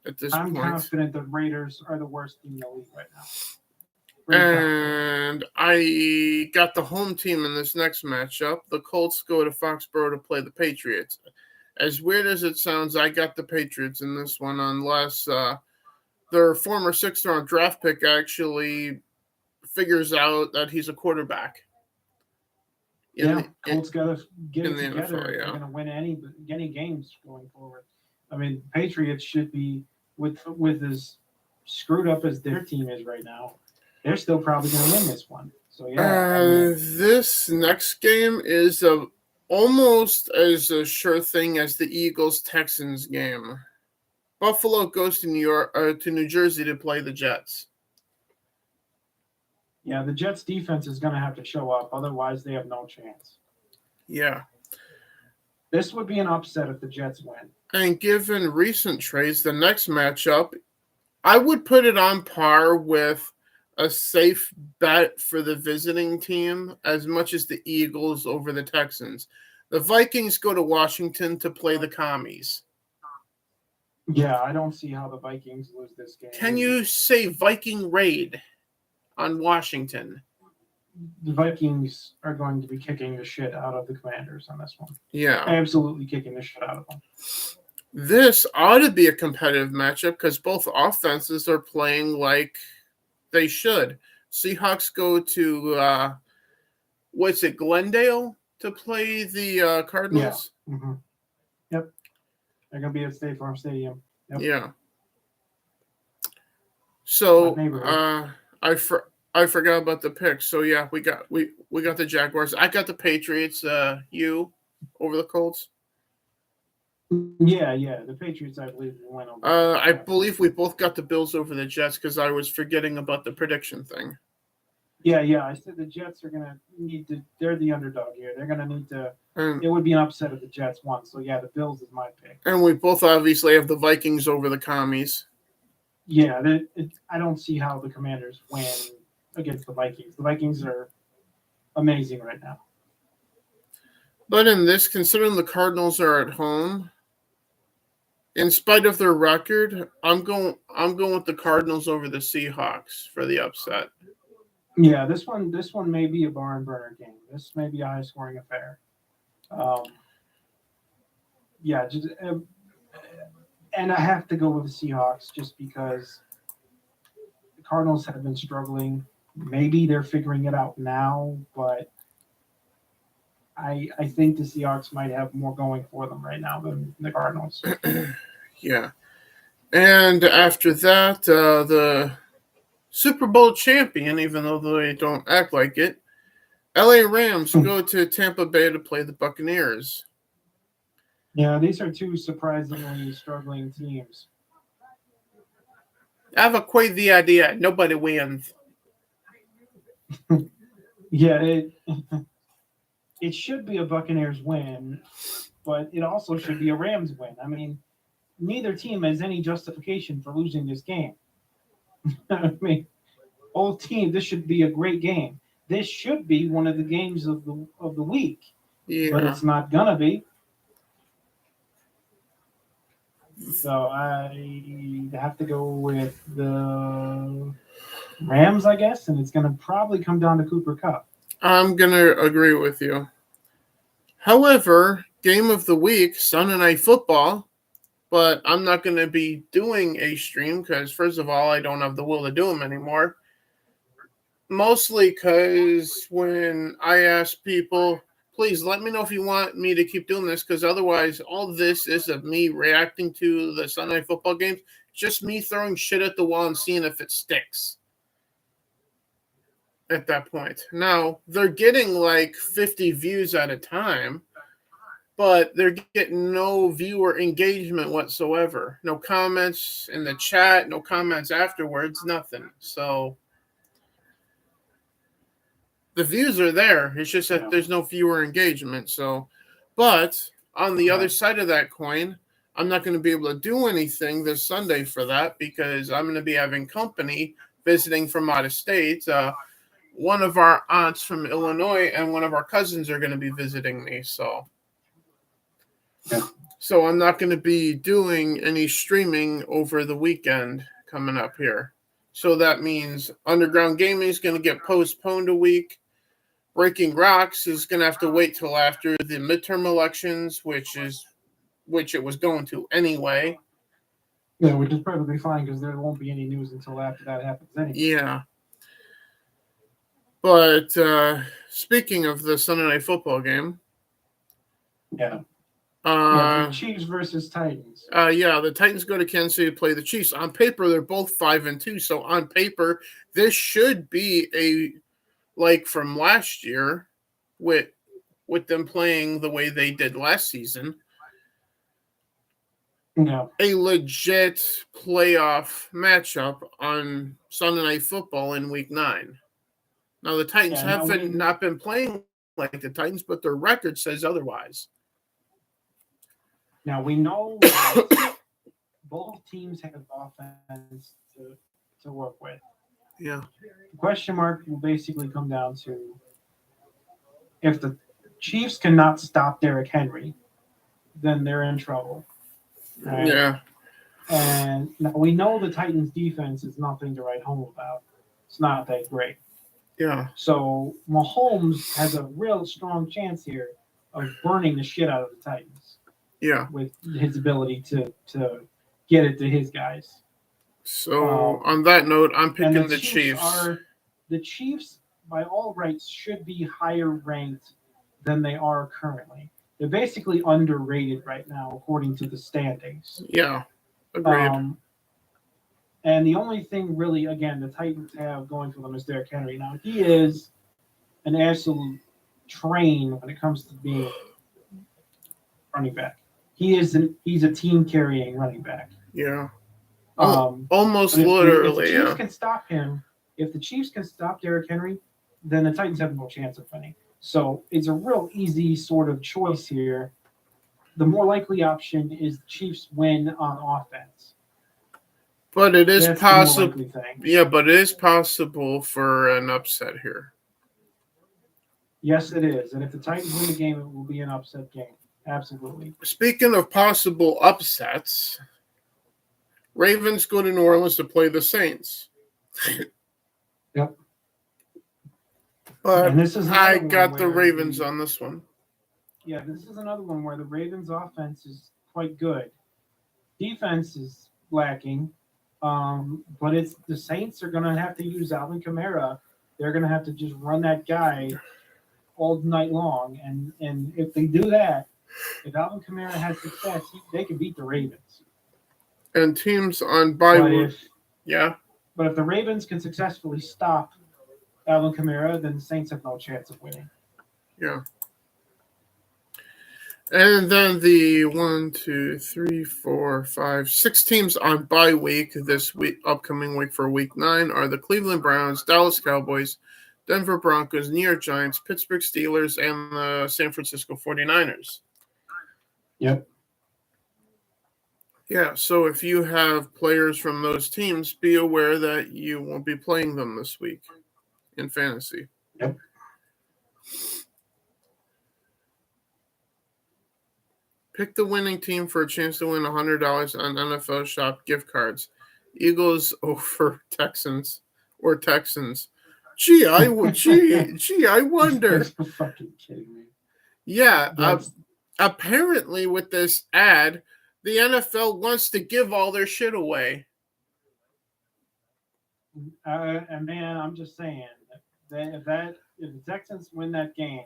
At this point, I'm confident the Raiders are the worst team in the league right now. And I got the home team in this next matchup. The Colts go to Foxborough to play the Patriots. As weird as it sounds, I got the Patriots in this one unless their former 6th-round draft pick actually figures out that he's a quarterback. Colts got to get it together. They're going to win any games going forward. I mean, Patriots should be, with as screwed up as their team is right now, they're still probably going to win this one. So, this next game is almost as a sure thing as the Eagles-Texans game. Buffalo goes to New Jersey to play the Jets. Yeah, the Jets' defense is going to have to show up. Otherwise, they have no chance. Yeah. This would be an upset if the Jets win. And given recent trades, the next matchup, I would put it on par with a safe bet for the visiting team as much as the Eagles over the Texans. The Vikings go to Washington to play the Commies. Yeah, I don't see how the Vikings lose this game. Can you say Viking raid on Washington? The Vikings are going to be kicking the shit out of the Commanders on this one. Yeah. Absolutely kicking the shit out of them. This ought to be a competitive matchup because both offenses are playing like they should. Seahawks go to, Glendale to play the Cardinals? Yeah. Mm-hmm. Yep. They're going to be at State Farm Stadium. Yep. Yeah. So, I forgot about the picks. So yeah, we got the Jaguars. I got the Patriots. You over the Colts? Yeah. The Patriots, I believe, went over. I believe we both got the Bills over the Jets because I was forgetting about the prediction thing. Yeah. I said the Jets are gonna need to. They're the underdog here. They're gonna need to. It would be an upset if the Jets won. So yeah, the Bills is my pick. And we both obviously have the Vikings over the Commies. Yeah, I don't see how the Commanders win against the Vikings. The Vikings are amazing right now. But in this, considering the Cardinals are at home, in spite of their record, I'm going with the Cardinals over the Seahawks for the upset. Yeah, this one may be a barn burner game. This may be a high scoring affair. And I have to go with the Seahawks just because the Cardinals have been struggling. Maybe they're figuring it out now, but I think the Seahawks might have more going for them right now than the Cardinals. Yeah. And after that, the Super Bowl champion, even though they don't act like it, LA Rams go to Tampa Bay to play the Buccaneers. Yeah, these are two surprisingly struggling teams. I have a crazy idea. Nobody wins. Yeah, it should be a Buccaneers win, but it also should be a Rams win. I mean, neither team has any justification for losing this game. I mean, both teams. This should be a great game. This should be one of the games of the week. Yeah. But it's not gonna be. So I have to go with the Rams, I guess, and it's going to probably come down to Cooper Kupp. I'm going to agree with you. However, game of the week, Sunday Night Football, but I'm not going to be doing a stream because, first of all, I don't have the will to do them anymore. Mostly because when I ask people, please let me know if you want me to keep doing this, because otherwise all this is of me reacting to the Sunday Night Football games. Just me throwing shit at the wall and seeing if it sticks at that point. Now, they're getting like 50 views at a time, but they're getting no viewer engagement whatsoever. No comments in the chat, no comments afterwards, nothing. So the views are there. It's just that there's no viewer engagement. So, but on the other side of that coin, I'm not going to be able to do anything this Sunday for that because I'm going to be having company visiting from out of state. One of our aunts from Illinois and one of our cousins are going to be visiting me. So I'm not going to be doing any streaming over the weekend coming up here. So that means Underground Gaming is going to get postponed a week. Breaking Rocks is going to have to wait till after the midterm elections, which it was going to anyway. Yeah, which is perfectly fine because there won't be any news until after that happens anyway. Yeah. But speaking of the Sunday Night Football game. The Chiefs versus Titans. The Titans go to Kansas City to play the Chiefs. On paper, they're both 5-2. So on paper, this should be like from last year with them playing the way they did last season. A legit playoff matchup on Sunday Night Football in Week 9. Now, the Titans not been playing like the Titans, but their record says otherwise. Now, we know that both teams have offense to work with. Yeah. The question mark will basically come down to if the Chiefs cannot stop Derrick Henry, then they're in trouble. Right? Yeah. And now we know the Titans defense is nothing to write home about. It's not that great. Yeah. So Mahomes has a real strong chance here of burning the shit out of the Titans. Yeah. With his ability to get it to his guys. So on that note, I'm picking the Chiefs. Chiefs. The Chiefs, by all rights, should be higher ranked than they are currently. They're basically underrated right now, according to the standings. Yeah, agreed. And the only thing really, again, the Titans have going for them is Derrick Henry. Now, he is an absolute train when it comes to being running back. He's a team carrying running back. Yeah. if Almost the literally, Chiefs yeah. can stop him, if the Chiefs can stop Derrick Henry, then the Titans have no chance of winning. So it's a real easy sort of choice here. The more likely option is the Chiefs win on offense. But it is possible. Yeah, but it is possible for an upset here. Yes, it is. And if the Titans win the game, it will be an upset game. Absolutely. Speaking of possible upsets, Ravens go to New Orleans to play the Saints. Yep. But I got the Ravens on this one. Yeah, this is another one where the Ravens' offense is quite good. Defense is lacking, but it's the Saints are going to have to use Alvin Kamara. They're going to have to just run that guy all night long, and if they do that, if Alvin Kamara has success, they can beat the Ravens. And teams on bye week, yeah. But if the Ravens can successfully stop Alvin Kamara, then the Saints have no chance of winning. Yeah. And then the 6 teams on bye week this week, upcoming week for week 9 are the Cleveland Browns, Dallas Cowboys, Denver Broncos, New York Giants, Pittsburgh Steelers, and the San Francisco 49ers. Yep. Yeah, so if you have players from those teams, be aware that you won't be playing them this week in fantasy. Yep. Pick the winning team for a chance to win $100 on NFL Shop gift cards. Eagles over Texans or Texans. Gee, I wonder. You're fucking kidding me. Yeah, apparently with this ad, the NFL wants to give all their shit away. And man, I'm just saying that if the Texans win that game,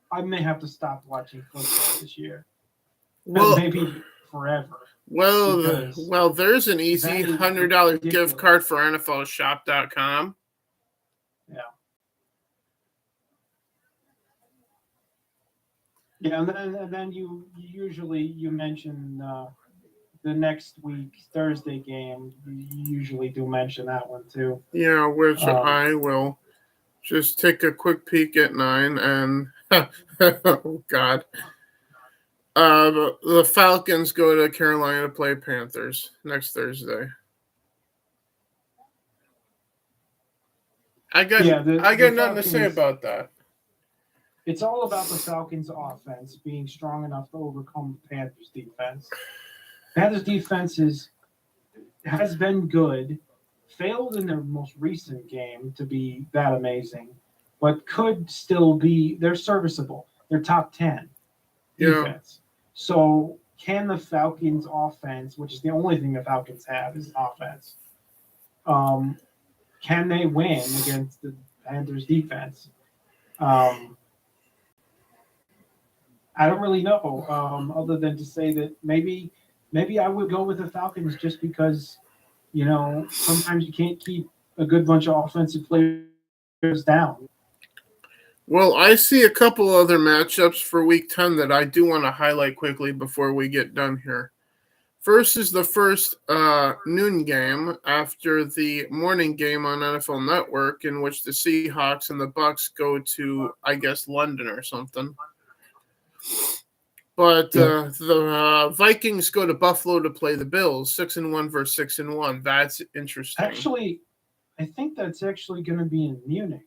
I may have to stop watching football this year. Well, maybe forever. Well, there's an easy $100 gift card for NFLshop.com. Yeah. Yeah, and then you usually mention the next week Thursday game. You usually do mention that one too. Yeah, which I will just take a quick peek at 9 and oh God. The Falcons go to Carolina to play Panthers next Thursday. I got nothing to say about that. It's all about the Falcons' offense being strong enough to overcome the Panthers' defense. Panthers' defense has been good, failed in their most recent game to be that amazing, but could still be. They're serviceable. They're top 10 defense. Yeah. So can the Falcons' offense, which is the only thing the Falcons have, is offense? Can they win against the Panthers' defense? I don't really know, other than to say that maybe I would go with the Falcons just because, sometimes you can't keep a good bunch of offensive players down. Well, I see a couple other matchups for Week 10 that I do want to highlight quickly before we get done here. First is the first noon game after the morning game on NFL Network, in which the Seahawks and the Bucks go to, I guess, London or something. But the Vikings go to Buffalo to play the Bills, 6-1 versus 6-1. That's interesting. I think that's actually going to be in Munich.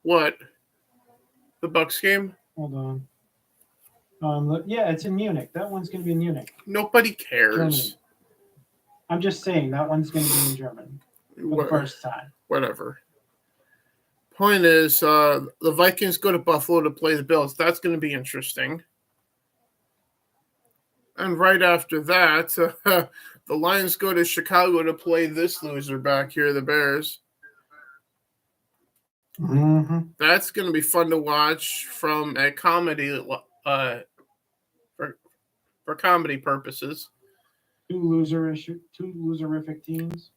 What? The Bucks game? Hold on. Yeah, it's in Munich. That one's going to be in Munich. Nobody cares. Germany. I'm just saying that one's going to be in Germany for the first time. Whatever. Point is, the Vikings go to Buffalo to play the Bills. That's going to be interesting. And right after that, the Lions go to Chicago to play this loser back here, the Bears. Mm-hmm. That's going to be fun to watch from a comedy, for comedy purposes. Two loserific teams.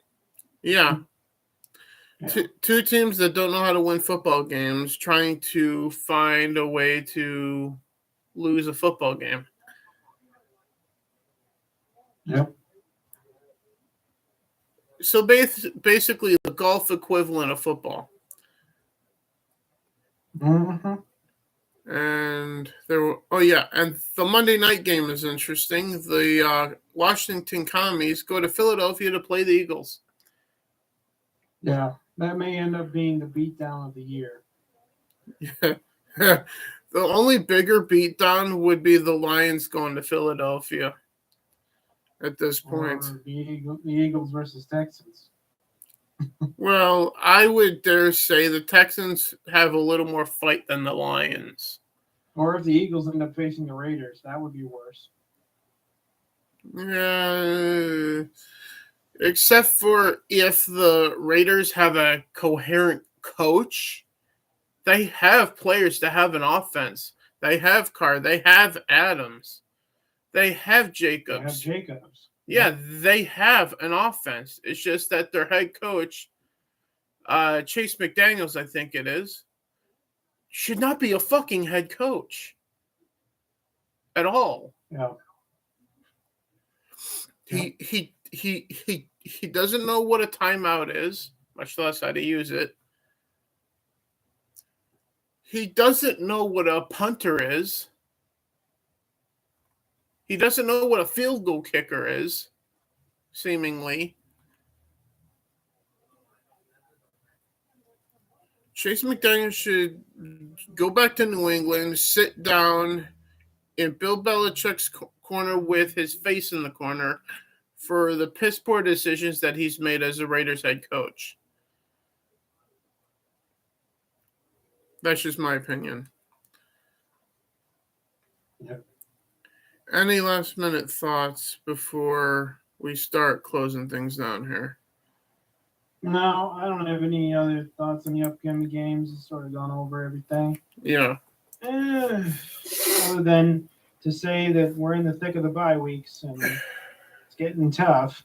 Yeah. Two teams that don't know how to win football games trying to find a way to lose a football game. Yep. So basically the golf equivalent of football. Mm-hmm. And and the Monday night game is interesting. The Washington Commies go to Philadelphia to play the Eagles. Yeah, that may end up being the beatdown of the year. Yeah. The only bigger beatdown would be the Lions going to Philadelphia at this point. Or the Eagles versus Texans. Well, I would dare say the Texans have a little more fight than the Lions. Or if the Eagles end up facing the Raiders, that would be worse. Yeah. Except for if the Raiders have a coherent coach, they have players to have an offense. They have Carr. They have Adams. They have Jacobs. Yeah, they have an offense. It's just that their head coach, Chase McDaniels, I think it is, should not be a fucking head coach at all. Yeah. He doesn't know what a timeout is, much less how to use it. He doesn't know what a punter is. He doesn't know what a field goal kicker is, seemingly. Chase McDaniels should go back to New England, sit down in Bill Belichick's corner with his face in the corner for the piss poor decisions that he's made as a Raiders head coach. That's just my opinion. Yep. Any last minute thoughts before we start closing things down here? No, I don't have any other thoughts on the upcoming games. It's sort of gone over everything. Yeah. Other than to say that we're in the thick of the bye weeks and it's getting tough.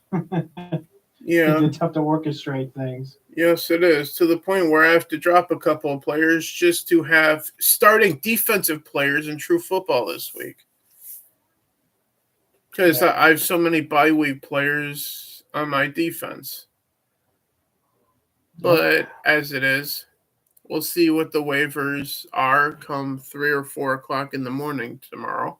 Yeah. It's tough to orchestrate things. Yes, it is. To the point where I have to drop a couple of players just to have starting defensive players in true football this week. Because I have so many bye week players on my defense. But as it is, we'll see what the waivers are come 3 or 4 o'clock in the morning tomorrow.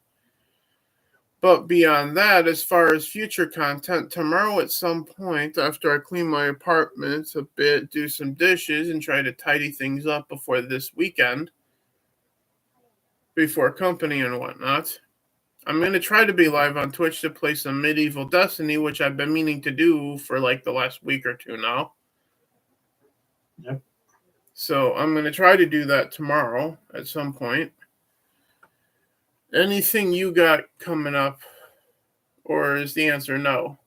But beyond that, as far as future content, tomorrow at some point, after I clean my apartment a bit, do some dishes, and try to tidy things up before this weekend, before company and whatnot, I'm going to try to be live on Twitch to play some Medieval Destiny, which I've been meaning to do for like the last week or two now. Yep. So I'm going to try to do that tomorrow at some point. Anything you got coming up, or is the answer no?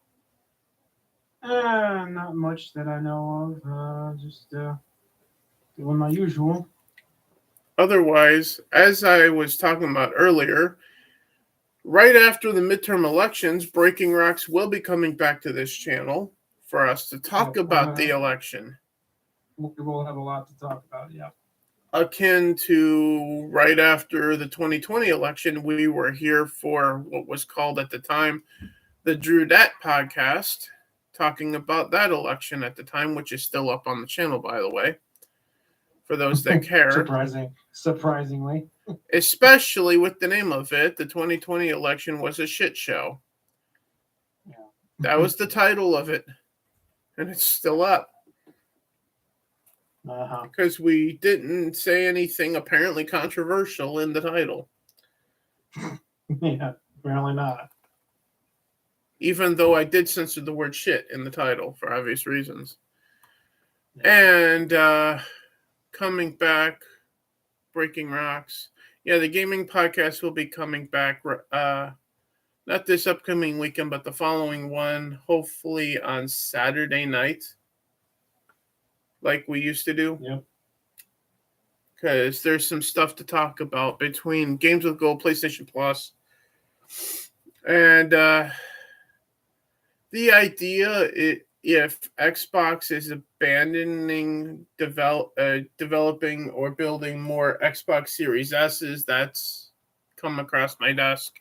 Not much that I know of. Just doing my usual. Otherwise, as I was talking about earlier, right after the midterm elections, Breaking Rocks will be coming back to this channel for us to talk about the election. We'll have a lot to talk about, yeah. Akin to right after the 2020 election, we were here for what was called at the time the Drew podcast, talking about that election at the time, which is still up on the channel, by the way, for those that care. Surprisingly. Especially with the name of it, the 2020 election was a shit show. Yeah. That was the title of it. And it's still up. Because we didn't say anything apparently controversial in the title. Yeah, apparently not. Even though I did censor the word shit in the title for obvious reasons. And coming back, Breaking Rocks. Yeah, the gaming podcast will be coming back not this upcoming weekend, but the following one, hopefully on Saturday night, like we used to do. Yep. Because there's some stuff to talk about between Games with Gold, PlayStation Plus, and the idea if Xbox is abandoning developing or building more Xbox Series S's, that's come across my desk.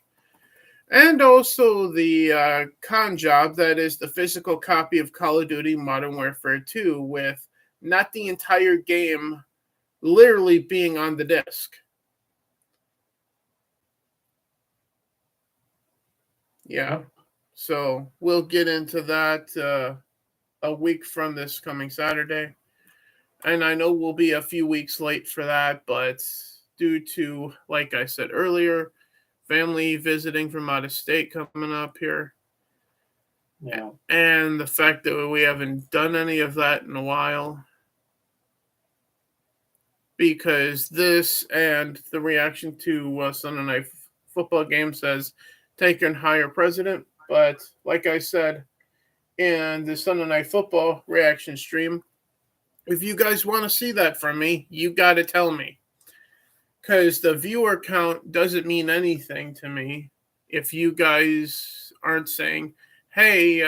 And also the con job that is the physical copy of Call of Duty Modern Warfare 2 with not the entire game literally being on the disc. Yeah. So we'll get into that a week from this coming Saturday. And I know we'll be a few weeks late for that, but due to, like I said earlier, family visiting from out of state coming up here. Yeah. And the fact that we haven't done any of that in a while. Because this and the reaction to Sunday Night Football game says taken higher president. But like I said in the Sunday Night Football reaction stream, if you guys want to see that from me, you got to tell me. Because the viewer count doesn't mean anything to me if you guys aren't saying, hey,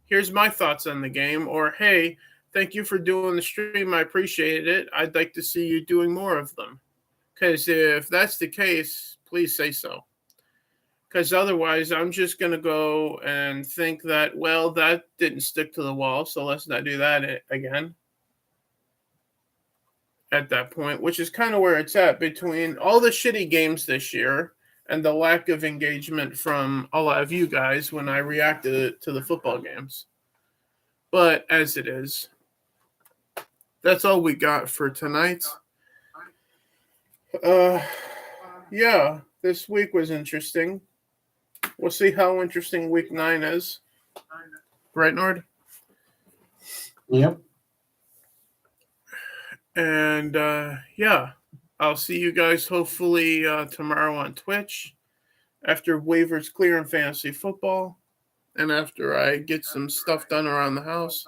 here's my thoughts on the game, or hey, thank you for doing the stream. I appreciate it. I'd like to see you doing more of them. Because if that's the case, please say so. Because otherwise, I'm just going to go and think that, well, that didn't stick to the wall, so let's not do that again. At that point, which is kind of where it's at between all the shitty games this year and the lack of engagement from a lot of you guys when I reacted to the football games. But as it is, that's all we got for tonight. Yeah, this week was interesting. We'll see how interesting week 9 is. Right, Nord? Yep. And yeah, I'll see you guys hopefully tomorrow on Twitch after waivers clear in fantasy football and after I get some stuff done around the house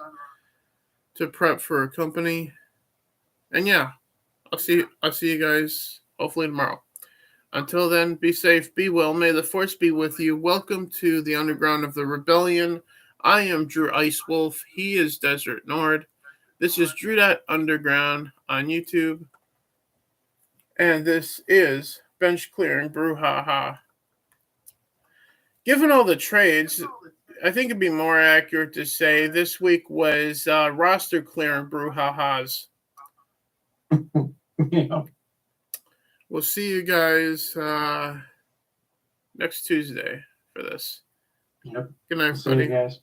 to prep for a company. And yeah, I'll see you guys hopefully tomorrow. Until then, be safe, be well. May the force be with you. Welcome to the Underground of the Rebellion. I am Drew Icewolf. He is Desert Nord. This is Drew Underground on YouTube. And this is Bench Clearing Brouhaha. Given all the trades, I think it'd be more accurate to say this week was roster clearing Brouhahas. Yeah. We'll see you guys next Tuesday for this. Yep. Good night, See you everybody. guys.